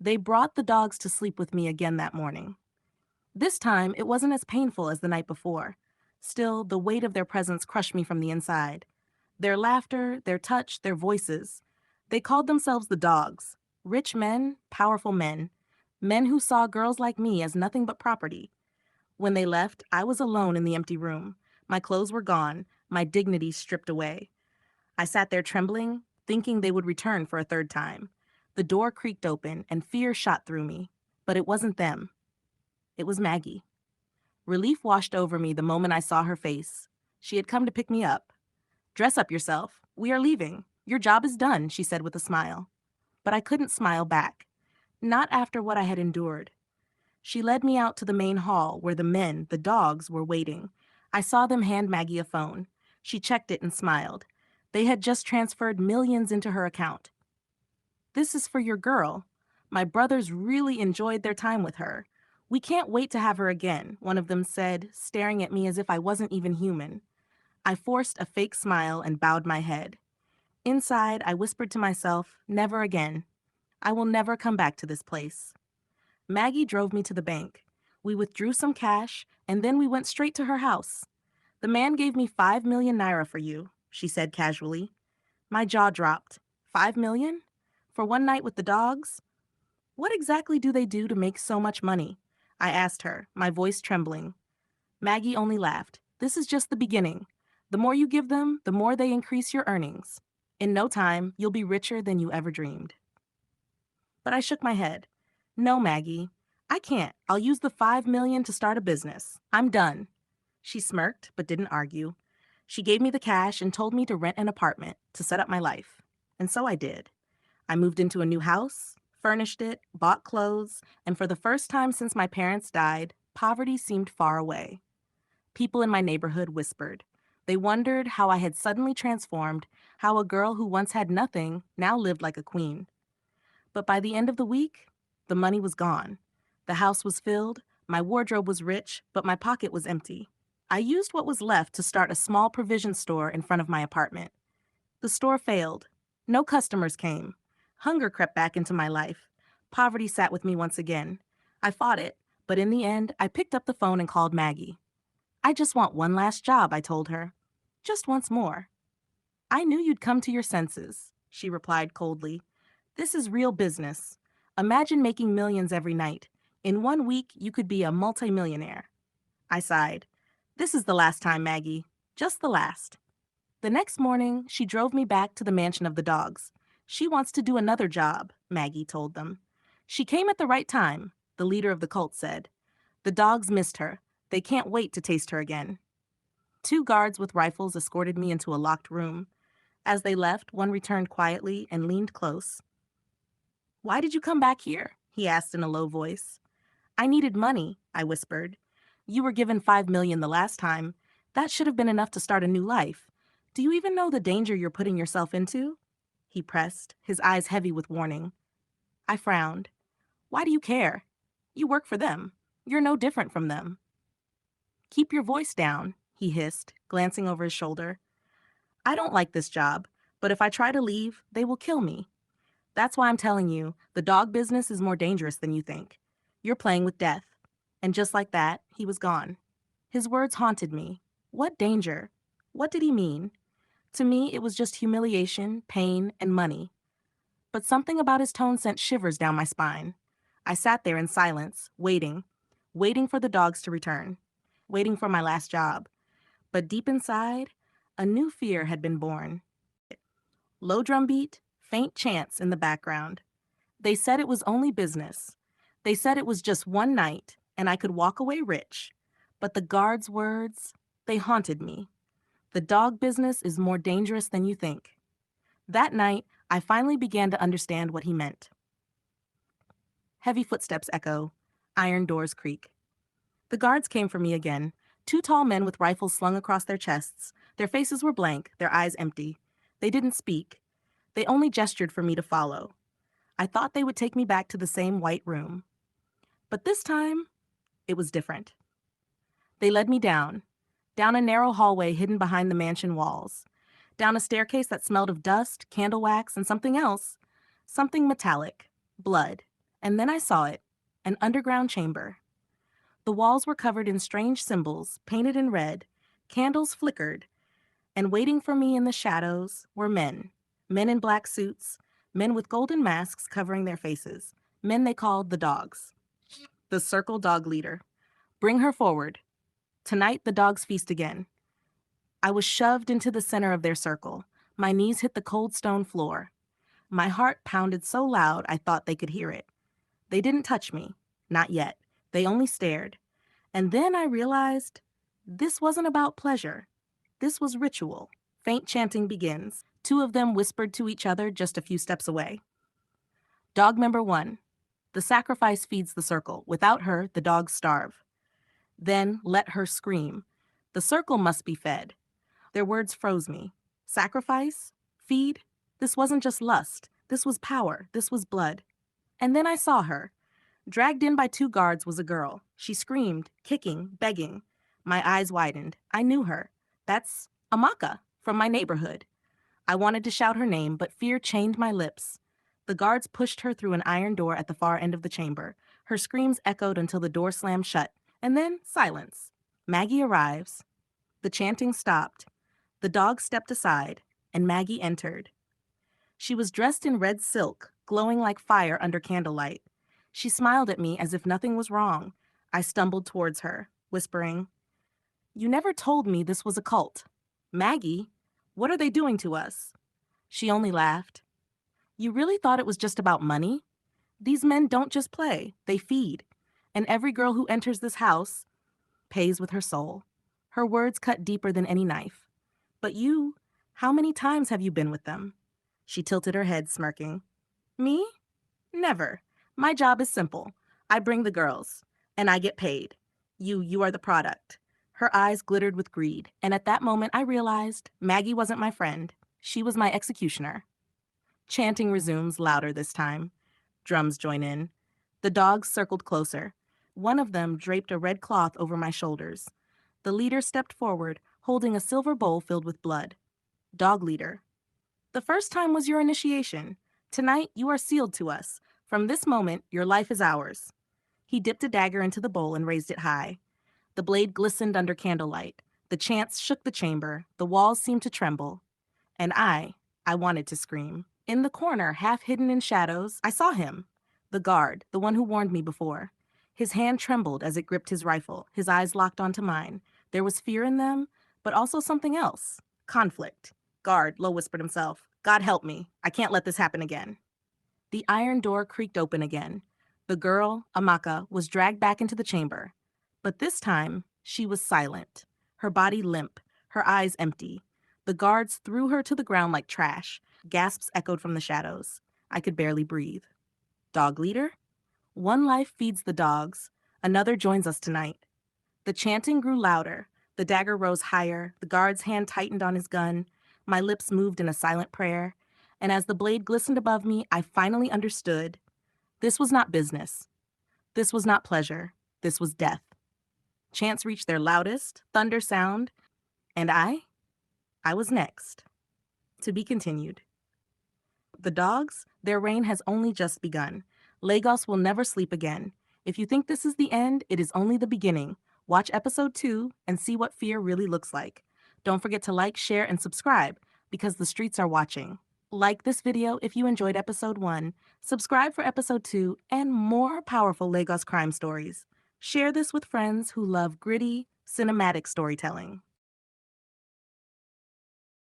They brought the dogs to sleep with me again that morning. This time, it wasn't as painful as the night before. Still, the weight of their presence crushed me from the inside. Their laughter, their touch, their voices. They called themselves the dogs. Rich men, powerful men. Men who saw girls like me as nothing but property. When they left, I was alone in the empty room. My clothes were gone, my dignity stripped away. I sat there trembling, thinking they would return for a third time. The door creaked open, and fear shot through me. But it wasn't them. It was Maggie. Relief washed over me the moment I saw her face. She had come to pick me up. "Dress up yourself. We are leaving. Your job is done," she said with a smile. But I couldn't smile back. Not after what I had endured. She led me out to the main hall where the men, the dogs, were waiting. I saw them hand Maggie a phone. She checked it and smiled. They had just transferred millions into her account. "This is for your girl. My brothers really enjoyed their time with her. We can't wait to have her again," one of them said, staring at me as if I wasn't even human. I forced a fake smile and bowed my head. Inside, I whispered to myself, "Never again. I will never come back to this place." Maggie drove me to the bank. We withdrew some cash, and then we went straight to her house. "The man gave me 5 million naira for you," she said casually. My jaw dropped. 5 million? For one night with the dogs? "What exactly do they do to make so much money?" I asked her, my voice trembling. Maggie only laughed. "This is just the beginning. The more you give them, the more they increase your earnings. In no time, you'll be richer than you ever dreamed." But I shook my head. "No, Maggie. I can't. I'll use the 5 million to start a business. I'm done." She smirked, but didn't argue. She gave me the cash and told me to rent an apartment to set up my life. And so I did. I moved into a new house, furnished it, bought clothes, and for the first time since my parents died, poverty seemed far away. People in my neighborhood whispered. They wondered how I had suddenly transformed, how a girl who once had nothing now lived like a queen. But by the end of the week, the money was gone. The house was filled, my wardrobe was rich, but my pocket was empty. I used what was left to start a small provision store in front of my apartment. The store failed. No customers came. Hunger crept back into my life. Poverty sat with me once again. I fought it, but in the end, I picked up the phone and called Maggie. "I just want one last job," I told her. "Just once more." "I knew you'd come to your senses," she replied coldly. "This is real business. Imagine making millions every night. In one week, you could be a multimillionaire." I sighed. "This is the last time, Maggie. Just the last." The next morning, she drove me back to the mansion of the dogs. "She wants to do another job," Maggie told them. "She came at the right time," the leader of the cult said. "The dogs missed her. They can't wait to taste her again." Two guards with rifles escorted me into a locked room. As they left, one returned quietly and leaned close. "Why did you come back here?" he asked in a low voice. "I needed money," I whispered. "You were given 5 million the last time. That should have been enough to start a new life. Do you even know the danger you're putting yourself into?" He pressed, his eyes heavy with warning. I frowned. "Why do you care? You work for them. You're no different from them." "Keep your voice down," he hissed, glancing over his shoulder. "I don't like this job, but if I try to leave, they will kill me. That's why I'm telling you, the dog business is more dangerous than you think. You're playing with death." And just like that, he was gone. His words haunted me. What danger? What did he mean? To me, it was just humiliation, pain, and money. But something about his tone sent shivers down my spine. I sat there in silence, waiting for the dogs to return, waiting for my last job. But deep inside, a new fear had been born. Low drum beat, faint chants in the background. They said it was only business. They said it was just one night, and I could walk away rich. But the guard's words, they haunted me. The dog business is more dangerous than you think. That night, I finally began to understand what he meant. Heavy footsteps echo. Iron doors creak. The guards came for me again. Two tall men with rifles slung across their chests. Their faces were blank, their eyes empty. They didn't speak. They only gestured for me to follow. I thought they would take me back to the same white room. But this time, it was different. They led me down a narrow hallway hidden behind the mansion walls, down a staircase that smelled of dust, candle wax, and something else, something metallic, blood, And then I saw it, an underground chamber. The walls were covered in strange symbols, painted in red, candles flickered, and waiting for me in the shadows were men. Men in black suits, men with golden masks covering their faces, men they called the dogs. The circle dog leader. Bring her forward. Tonight the dogs feast again. I was shoved into the center of their circle. My knees hit the cold stone floor. My heart pounded so loud I thought they could hear it. They didn't touch me. Not yet. They only stared. And then I realized this wasn't about pleasure. This was ritual. Faint chanting begins. Two of them whispered to each other just a few steps away. Dog member 1. The sacrifice feeds the circle. Without her, the dogs starve. Then let her scream. The circle must be fed. Their words froze me. Sacrifice? Feed? This wasn't just lust. This was power. This was blood. And then I saw her. Dragged in by 2 guards was a girl. She screamed, kicking, begging. My eyes widened. I knew her. That's Amaka from my neighborhood. I wanted to shout her name, but fear chained my lips. The guards pushed her through an iron door at the far end of the chamber. Her screams echoed until the door slammed shut, and then silence. Maggie arrives. The chanting stopped. The dog stepped aside, and Maggie entered. She was dressed in red silk, glowing like fire under candlelight. She smiled at me as if nothing was wrong. I stumbled towards her, whispering, "You never told me this was a cult. Maggie, what are they doing to us?" She only laughed. "You really thought it was just about money? These men don't just play, they feed. And every girl who enters this house pays with her soul." Her words cut deeper than any knife. "But you, how many times have you been with them?" She tilted her head, smirking. "Me? Never. My job is simple. I bring the girls, and I get paid. You are the product." Her eyes glittered with greed, and at that moment I realized Maggie wasn't my friend. She was my executioner. Chanting resumes, louder this time. Drums join in. The dogs circled closer. One of them draped a red cloth over my shoulders. The leader stepped forward, holding a silver bowl filled with blood. Dog leader. "The first time was your initiation. Tonight you are sealed to us. From this moment, your life is ours." He dipped a dagger into the bowl and raised it high. The blade glistened under candlelight. The chants shook the chamber. The walls seemed to tremble. And I wanted to scream. In the corner, half hidden in shadows, I saw him. The guard, the one who warned me before. His hand trembled as it gripped his rifle. His eyes locked onto mine. There was fear in them, but also something else. Conflict. "Guard," Low whispered himself. "God help me. I can't let this happen again." The iron door creaked open again. The girl, Amaka, was dragged back into the chamber. But this time, she was silent, her body limp, her eyes empty. The guards threw her to the ground like trash. Gasps echoed from the shadows. I could barely breathe. Dog leader? One life feeds the dogs. Another joins us tonight. The chanting grew louder. The dagger rose higher. The guard's hand tightened on his gun. My lips moved in a silent prayer. And as the blade glistened above me, I finally understood. This was not business. This was not pleasure. This was death. Chants reached their loudest, thunder sound, and I was next. To be continued. The dogs, their reign has only just begun. Lagos will never sleep again. If you think this is the end, it is only the beginning. Watch episode 2 and see what fear really looks like. Don't forget to like, share, and subscribe because the streets are watching. Like this video if you enjoyed episode 1, subscribe for episode 2, and more powerful Lagos crime stories. Share this with friends who love gritty, cinematic storytelling.